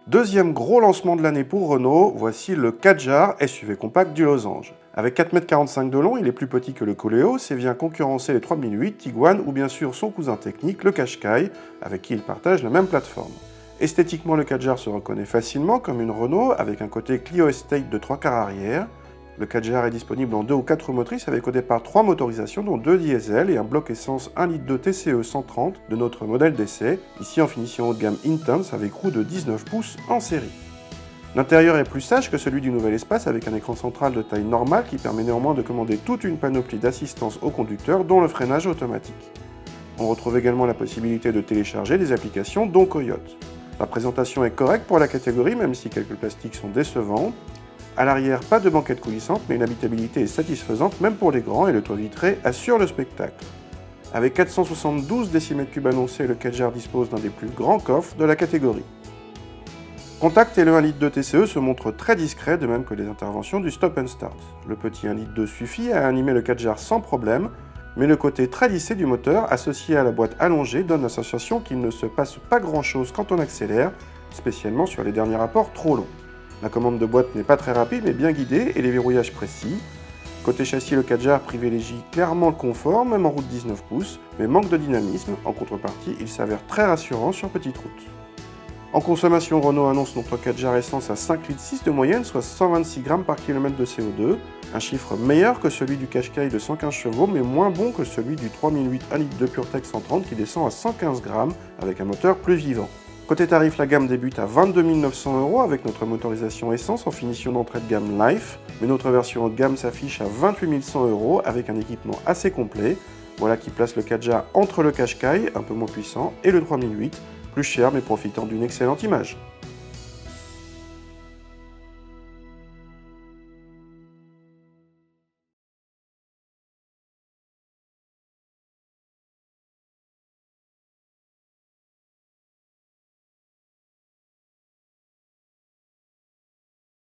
Deuxième gros lancement de l'année pour Renault, voici le Kadjar SUV compact du Losange. Avec 4,45 m de long, il est plus petit que le Coléos et vient concurrencer les 3008, Tiguan ou bien sûr son cousin technique, le Qashqai, avec qui il partage la même plateforme. Esthétiquement, le Kadjar se reconnaît facilement comme une Renault avec un côté Clio Estate de 3 quarts arrière. Le Kadjar est disponible en 2 ou 4 motrices avec au départ 3 motorisations dont 2 diesel et un bloc essence 1 litre de TCE 130 de notre modèle d'essai, ici en finition haut de gamme Intense avec roue de 19 pouces en série. L'intérieur est plus sage que celui du nouvel espace avec un écran central de taille normale qui permet néanmoins de commander toute une panoplie d'assistance au conducteur dont le freinage automatique. On retrouve également la possibilité de télécharger des applications dont Coyote. La présentation est correcte pour la catégorie même si quelques plastiques sont décevants. À l'arrière, pas de banquette coulissante, mais une habitabilité est satisfaisante même pour les grands et le toit vitré assure le spectacle. Avec 472 décimètres cubes annoncés, le Kadjar dispose d'un des plus grands coffres de la catégorie. Contact et le 1 litre de TCE se montrent très discrets, de même que les interventions du stop and start. Le petit 1 litre suffit à animer le Kadjar sans problème, mais le côté très lissé du moteur, associé à la boîte allongée, donne la sensation qu'il ne se passe pas grand chose quand on accélère, spécialement sur les derniers rapports trop longs. La commande de boîte n'est pas très rapide mais bien guidée et les verrouillages précis. Côté châssis, le Kadjar privilégie clairement le confort, même en route 19 pouces, mais manque de dynamisme. En contrepartie, il s'avère très rassurant sur petite route. En consommation, Renault annonce notre Kadjar essence à 5,6 litres de moyenne, soit 126 grammes par kilomètre de CO2, un chiffre meilleur que celui du Qashqai de 115 chevaux, mais moins bon que celui du 3008 1 litre de PureTech 130 qui descend à 115 grammes avec un moteur plus vivant. Côté tarif, la gamme débute à 22 900 € avec notre motorisation essence en finition d'entrée de gamme Life, mais notre version haut de gamme s'affiche à 28 100 € avec un équipement assez complet. Voilà qui place le Kadjar entre le Qashqai, un peu moins puissant, et le 3008, plus cher mais profitant d'une excellente image.